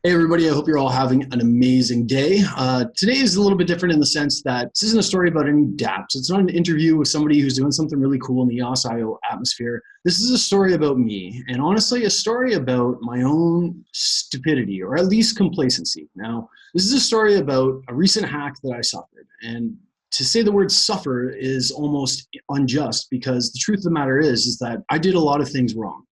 Hey everybody, I hope you're all having an amazing day. Today is a little bit different in the sense that this isn't a story about any dApps. It's not an interview with somebody who's doing something really cool in the EOSIO atmosphere. This is a story about me, and honestly, a story about my own stupidity, or at least complacency. Now, this is a story about a recent hack that I suffered, and to say the word suffer is almost unjust because the truth of the matter is that I did a lot of things wrong.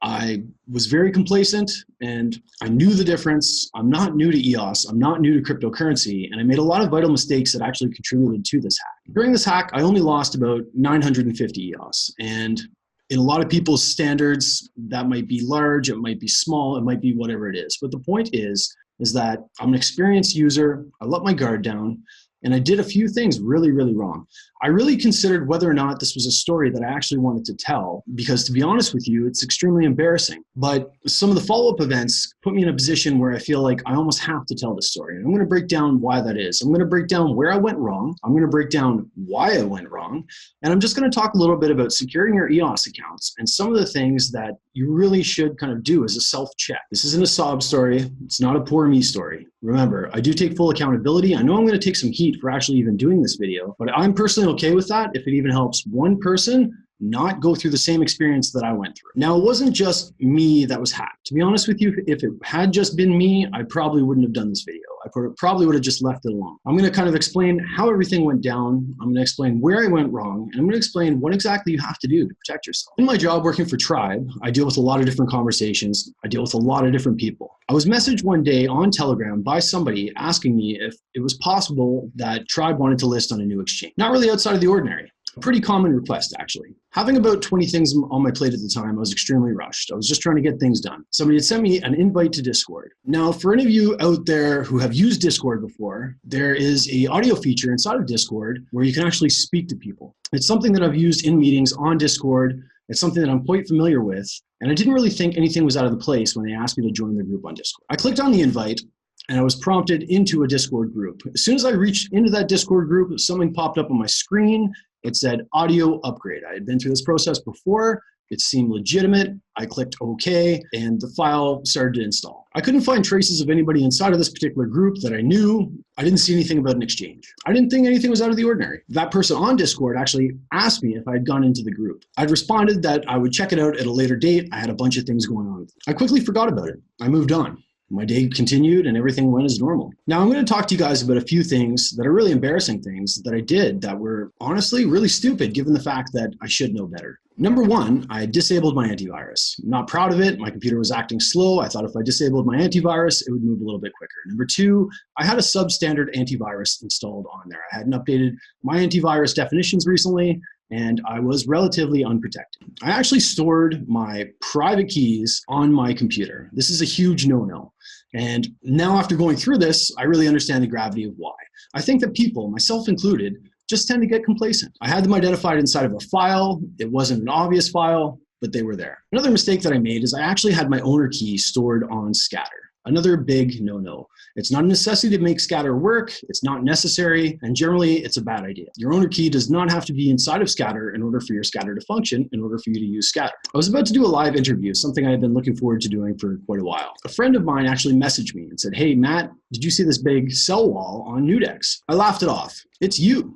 I was very complacent and I knew the difference. I'm not new to EOS. I'm not new to cryptocurrency. And I made a lot of vital mistakes that actually contributed to this hack. During this hack, I only lost about 950 EOS. And in a lot of people's standards, that might be large, it might be small, it might be whatever it is. But the point is that I'm an experienced user. I let my guard down. And I did a few things really, really wrong. I really considered whether or not this was a story that I actually wanted to tell, because to be honest with you, it's extremely embarrassing. But some of the follow-up events put me in a position where I feel like I almost have to tell this story. And I'm going to break down why that is. I'm going to break down where I went wrong. I'm going to break down why I went wrong. And I'm just going to talk a little bit about securing your EOS accounts and some of the things that you really should kind of do as a self-check. This isn't a sob story. It's not a poor me story. Remember, I do take full accountability. I know I'm going to take some heat for actually even doing this video, but I'm personally okay with that if it even helps one person not go through the same experience that I went through. Now, it wasn't just me that was hacked. To be honest with you, if it had just been me, I probably wouldn't have done this video. I probably would have just left it alone. I'm going to kind of explain how everything went down. I'm going to explain where I went wrong, and I'm going to explain what exactly you have to do to protect yourself. In my job working for Trybe, I deal with a lot of different conversations. I deal with a lot of different people. I was messaged one day on Telegram by somebody asking me if it was possible that Trybe wanted to list on a new exchange. Not really outside of the ordinary. A pretty common request, actually. Having about 20 things on my plate at the time, I was extremely rushed. I was just trying to get things done. Somebody had sent me an invite to Discord. Now, for any of you out there who have used Discord before, there is an audio feature inside of Discord where you can actually speak to people. It's something that I've used in meetings on Discord. It's something that I'm quite familiar with, and I didn't really think anything was out of the place when they asked me to join the group on Discord. I clicked on the invite, and I was prompted into a Discord group. As soon as I reached into that Discord group, something popped up on my screen. It said audio upgrade. I had been through this process before. It seemed legitimate. I clicked OK, and the file started to install. I couldn't find traces of anybody inside of this particular group that I knew. I didn't see anything about an exchange. I didn't think anything was out of the ordinary. That person on Discord actually asked me if I had gone into the group. I'd responded that I would check it out at a later date. I had a bunch of things going on. I quickly forgot about it. I moved on. My day continued and everything went as normal. Now I'm going to talk to you guys about a few things that are really embarrassing things that I did that were honestly really stupid given the fact that I should know better. Number one, I disabled my antivirus. I'm not proud of it. My computer was acting slow. I thought if I disabled my antivirus, it would move a little bit quicker. Number two, I had a substandard antivirus installed on there. I hadn't updated my antivirus definitions recently, and I was relatively unprotected. I actually stored my private keys on my computer. This is a huge no-no. And now after going through this, I really understand the gravity of why. I think that people, myself included, just tend to get complacent. I had them identified inside of a file. It wasn't an obvious file, but they were there. Another mistake that I made is I actually had my owner key stored on Scatter. Another big no-no. It's not a necessity to make Scatter work. It's not necessary, and generally it's a bad idea. Your owner key does not have to be inside of Scatter in order for your Scatter to function, in order for you to use Scatter. I was about to do a live interview, something I had been looking forward to doing for quite a while. A friend of mine actually messaged me and said, "Hey Matt, did you see this big sell wall on Nudex?" I laughed it off. It's you,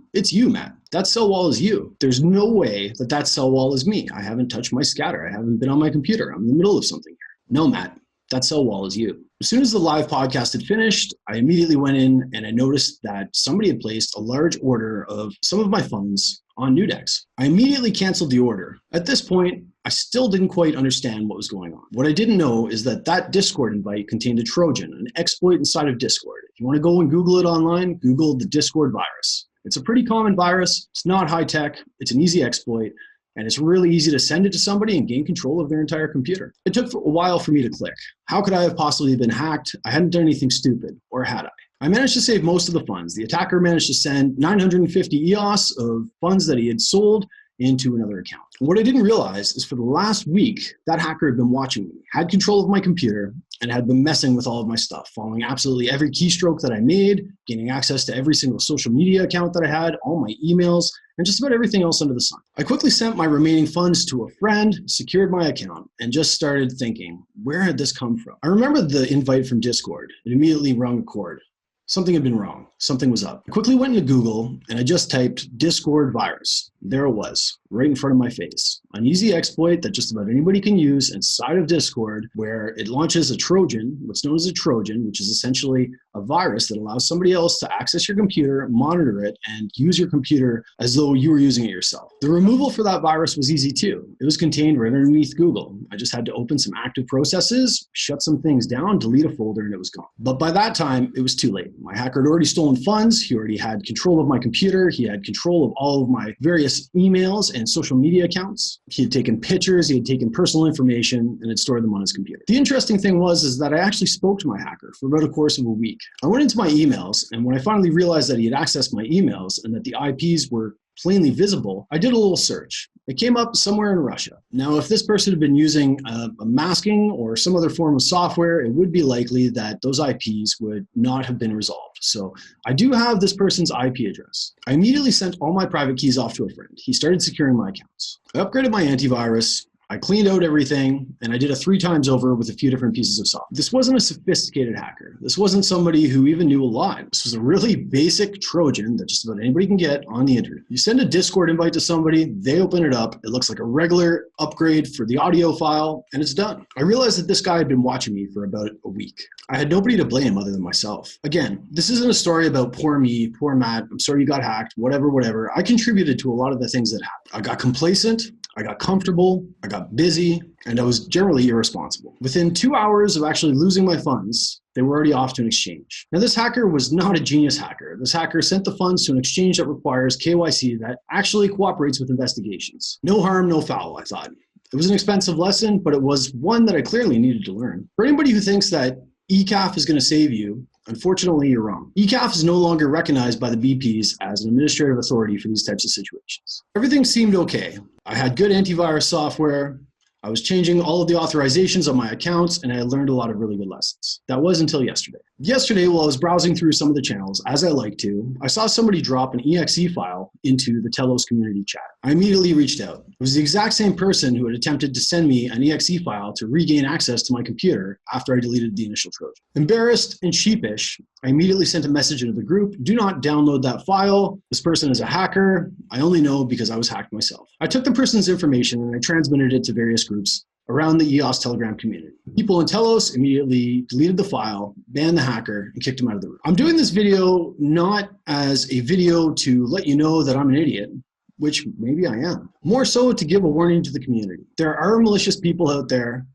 Matt. That sell wall is you. There's no way that that sell wall is me. I haven't touched my Scatter. I haven't been on my computer. I'm in the middle of something here. No, Matt, that sell wall is you. As soon as the live podcast had finished, I immediately went in and I noticed that somebody had placed a large order of some of my funds on Nudex. I immediately canceled the order. At this point, I still didn't quite understand what was going on. What I didn't know is that that Discord invite contained a Trojan, an exploit inside of Discord. If you want to go and Google it online, Google the Discord virus. It's a pretty common virus. It's not high tech. It's an easy exploit. And it's really easy to send it to somebody and gain control of their entire computer. It took a while for me to click. How could I have possibly been hacked? I hadn't done anything stupid, or had I? I managed to save most of the funds. The attacker managed to send 950 EOS of funds that he had sold into another account. And what I didn't realize is for the last week, that hacker had been watching me, had control of my computer, and had been messing with all of my stuff, following absolutely every keystroke that I made, gaining access to every single social media account that I had, all my emails, and just about everything else under the sun. I quickly sent my remaining funds to a friend, secured my account, and just started thinking, where had this come from? I remembered the invite from Discord. It immediately rung a chord. Something had been wrong. Something was up. I quickly went into Google and I just typed Discord virus. There it was, right in front of my face. An easy exploit that just about anybody can use inside of Discord, where it launches a Trojan, what's known as a Trojan, which is essentially a virus that allows somebody else to access your computer, monitor it, and use your computer as though you were using it yourself. The removal for that virus was easy too. It was contained right underneath Google. I just had to open some active processes, shut some things down, delete a folder, and it was gone. But by that time, it was too late. My hacker had already stolen funds. He already had control of my computer. He had control of all of my various emails and social media accounts. He had taken pictures. He had taken personal information and had stored them on his computer. The interesting thing was that I actually spoke to my hacker for about a course of a week. I went into my emails, and when I finally realized that he had accessed my emails and that the IPs were plainly visible, I did a little search. It came up somewhere in Russia. Now, if this person had been using a masking or some other form of software, it would be likely that those IPs would not have been resolved. So I do have this person's IP address. I immediately sent all my private keys off to a friend. He started securing my accounts. I upgraded my antivirus. I cleaned out everything, and I did it 3 times over with a few different pieces of software. This wasn't a sophisticated hacker. This wasn't somebody who even knew a lot. This was a really basic Trojan that just about anybody can get on the internet. You send a Discord invite to somebody, they open it up, it looks like a regular upgrade for the audio file, and it's done. I realized that this guy had been watching me for about a week. I had nobody to blame other than myself. Again, this isn't a story about poor me, poor Matt, I'm sorry you got hacked, whatever. I contributed to a lot of the things that happened. I got complacent, I got comfortable, I got busy, and I was generally irresponsible. Within 2 hours of actually losing my funds, they were already off to an exchange. Now, this hacker was not a genius hacker. This hacker sent the funds to an exchange that requires KYC that actually cooperates with investigations. No harm, no foul, I thought. It was an expensive lesson, but it was one that I clearly needed to learn. For anybody who thinks that ECAF is going to save you, unfortunately, you're wrong. ECAF is no longer recognized by the BPs as an administrative authority for these types of situations. Everything seemed okay. I had good antivirus software. I was changing all of the authorizations on my accounts, and I learned a lot of really good lessons. That was until yesterday. Yesterday, while I was browsing through some of the channels, as I like to, I saw somebody drop an exe file into the Telos community chat. I immediately reached out. It was the exact same person who had attempted to send me an exe file to regain access to my computer after I deleted the initial Trojan. Embarrassed and sheepish, I immediately sent a message into the group, do not download that file. This person is a hacker. I only know because I was hacked myself. I took the person's information and I transmitted it to various groups around the EOS Telegram community. People in Telos immediately deleted the file, banned the hacker, and kicked him out of the room. I'm doing this video not as a video to let you know that I'm an idiot, which maybe I am. More so to give a warning to the community. There are malicious people out there.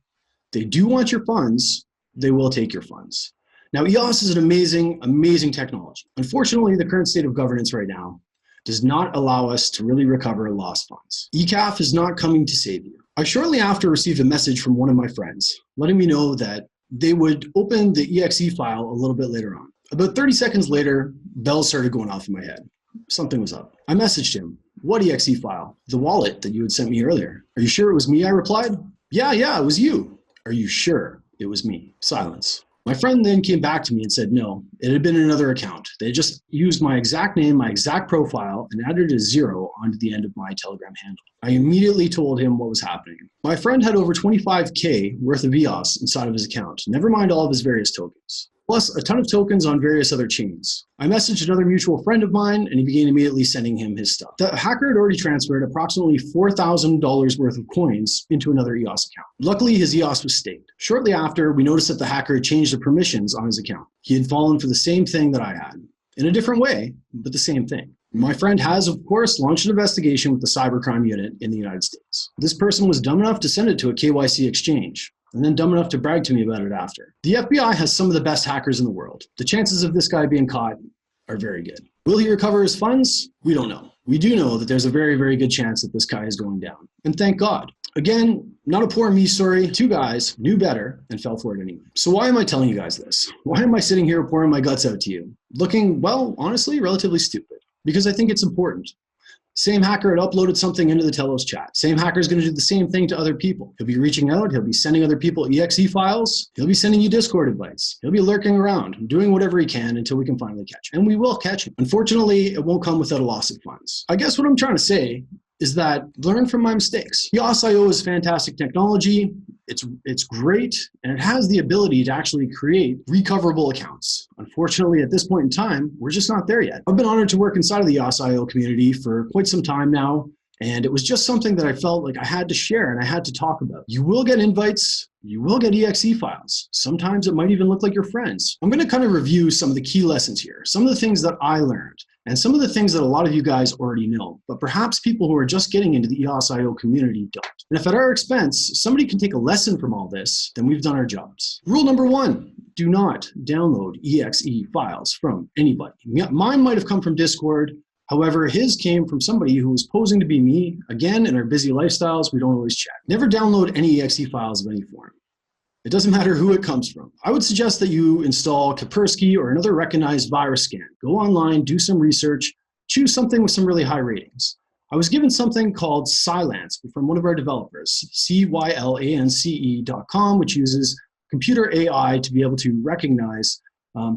They do want your funds. They will take your funds. Now, EOS is an amazing technology. Unfortunately, the current state of governance right now does not allow us to really recover lost funds. ECAF is not coming to save you. I shortly after received a message from one of my friends letting me know that they would open the exe file a little bit later on. About 30 seconds later, bells started going off in my head. Something was up. I messaged him, what exe file? The wallet that you had sent me earlier. Are you sure it was me? I replied, yeah, it was you. Are you sure it was me? Silence. My friend then came back to me and said, no, it had been another account. They just used my exact name, my exact profile, and added a 0 onto the end of my Telegram handle. I immediately told him what was happening. My friend had over 25K worth of EOS inside of his account, never mind all of his various tokens, plus a ton of tokens on various other chains. I messaged another mutual friend of mine, and he began immediately sending him his stuff. The hacker had already transferred approximately $4,000 worth of coins into another EOS account. Luckily, his EOS was staked. Shortly after, we noticed that the hacker had changed the permissions on his account. He had fallen for the same thing that I had. In a different way, but the same thing. My friend has, of course, launched an investigation with the cybercrime unit in the United States. This person was dumb enough to send it to a KYC exchange, and then dumb enough to brag to me about it after. The FBI has some of the best hackers in the world. The chances of this guy being caught are very good. Will he recover his funds? We don't know. We do know that there's a very good chance that this guy is going down. And thank God. Again, not a poor me story. 2 guys knew better and fell for it anyway. So why am I telling you guys this? Why am I sitting here pouring my guts out to you? Looking, well, honestly, relatively stupid. Because I think it's important. Same hacker had uploaded something into the Telos chat. Same hacker is going to do the same thing to other people. He'll be reaching out. He'll be sending other people exe files. He'll be sending you Discord invites. He'll be lurking around, doing whatever he can until we can finally catch him. And we will catch him. Unfortunately, it won't come without a loss of funds. I guess what I'm trying to say is that learn from my mistakes. EOSIO is fantastic technology. It's great, and it has the ability to actually create recoverable accounts. Unfortunately, at this point in time, we're just not there yet. I've been honored to work inside of the EOSIO community for quite some time now, and it was just something that I felt like I had to share and I had to talk about. You will get invites. You will get exe files. Sometimes it might even look like your friends. I'm going to kind of review some of the key lessons here, some of the things that I learned, and some of the things that a lot of you guys already know, but perhaps people who are just getting into the EOSIO community don't. And if at our expense, somebody can take a lesson from all this, then we've done our jobs. Rule number 1, do not download exe files from anybody. Mine might have come from Discord. However, his came from somebody who was posing to be me. Again, in our busy lifestyles, we don't always check. Never download any exe files of any form. It doesn't matter who it comes from. I would suggest that you install Kaspersky or another recognized virus scan. Go online, do some research, choose something with some really high ratings. I was given something called Cylance from one of our developers, cylance.com, which uses computer AI to be able to recognize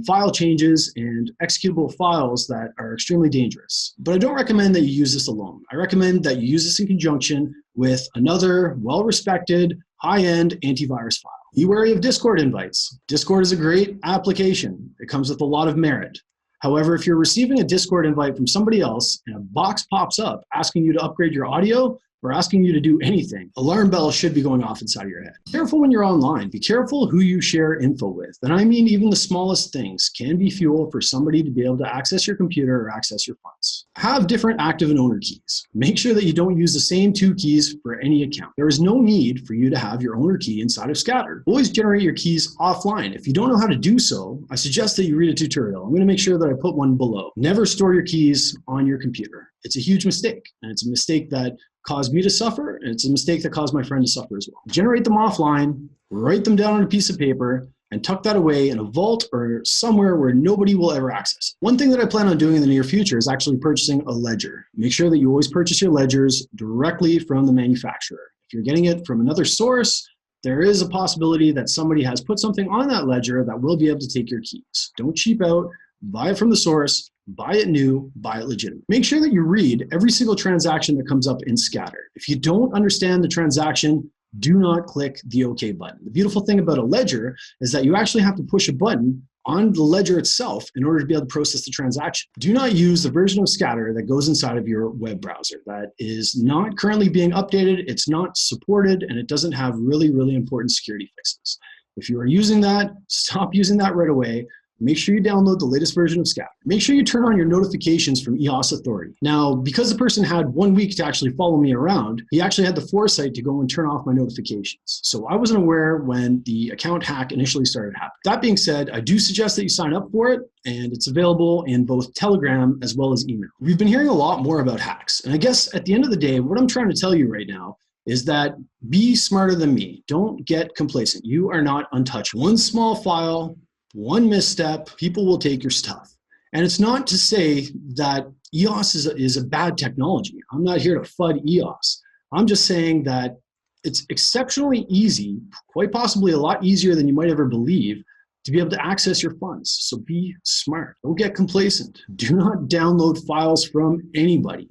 file changes and executable files that are extremely dangerous. But I don't recommend that you use this alone. I recommend that you use this in conjunction with another well-respected, high-end antivirus file. Be wary of Discord invites. Discord is a great application. It comes with a lot of merit. However, if you're receiving a Discord invite from somebody else and a box pops up asking you to upgrade your audio or asking you to do anything, alarm bells should be going off inside of your head. Careful when you're online. Be careful who you share info with. And I mean, even the smallest things can be fuel for somebody to be able to access your computer or access your funds. Have different active and owner keys. Make sure that you don't use the same 2 keys for any account. There is no need for you to have your owner key inside of Scatter. Always generate your keys offline. If you don't know how to do so, I suggest that you read a tutorial. I'm going to make sure that I put one below. Never store your keys on your computer. It's a huge mistake, and it's a mistake that caused me to suffer, and it's a mistake that caused my friend to suffer as well. Generate them offline, write them down on a piece of paper, and tuck that away in a vault or somewhere where nobody will ever access it. One thing that I plan on doing in the near future is actually purchasing a ledger. Make sure that you always purchase your ledgers directly from the manufacturer. If you're getting it from another source, there is a possibility that somebody has put something on that ledger that will be able to take your keys. Don't cheap out, buy it from the source, buy it new, buy it legitimate. Make sure that you read every single transaction that comes up in Scatter. If you don't understand the transaction, do not click the OK button. The beautiful thing about a ledger is that you actually have to push a button on the ledger itself in order to be able to process the transaction. Do not use the version of Scatter that goes inside of your web browser. That is not currently being updated, it's not supported, and it doesn't have really, really important security fixes. If you are using that, stop using that right away. Make sure you download the latest version of Scatter. Make sure you turn on your notifications from EOS Authority. Now, because the person had 1 week to actually follow me around, he actually had the foresight to go and turn off my notifications. So I wasn't aware when the account hack initially started happening. That being said, I do suggest that you sign up for it, and it's available in both Telegram as well as email. We've been hearing a lot more about hacks, and I guess at the end of the day, what I'm trying to tell you right now is that be smarter than me. Don't get complacent. You are not untouchable. One small file, one misstep, people will take your stuff. And it's not to say that EOS is a bad technology. I'm not here to FUD EOS. I'm just saying that it's exceptionally easy, quite possibly a lot easier than you might ever believe, to be able to access your funds. So be smart. Don't get complacent. Do not download files from anybody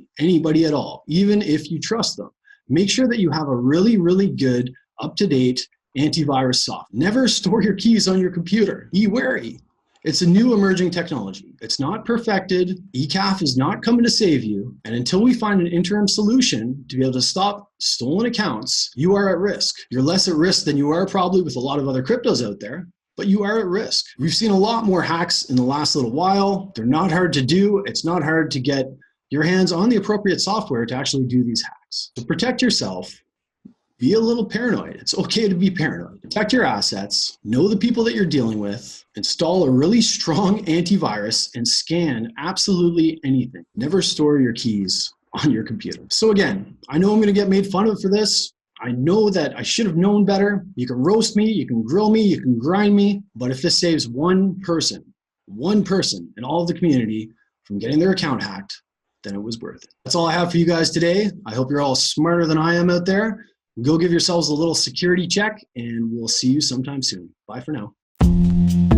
at all, even if you trust them. Make sure that you have a really, really good, up-to-date antivirus software. Never store your keys on your computer. Be wary. It's a new emerging technology. It's not perfected. ECAF is not coming to save you. And until we find an interim solution to be able to stop stolen accounts, you are at risk. You're less at risk than you are probably with a lot of other cryptos out there, but you are at risk. We've seen a lot more hacks in the last little while. They're not hard to do. It's not hard to get your hands on the appropriate software to actually do these hacks. So protect yourself. Be a little paranoid. It's okay to be paranoid. Protect your assets, know the people that you're dealing with, install a really strong antivirus, and scan absolutely anything. Never store your keys on your computer. So again, I know I'm gonna get made fun of for this. I know that I should have known better. You can roast me, you can grill me, you can grind me, but if this saves one person in all of the community from getting their account hacked, then it was worth it. That's all I have for you guys today. I hope you're all smarter than I am out there. Go give yourselves a little security check, and we'll see you sometime soon. Bye for now.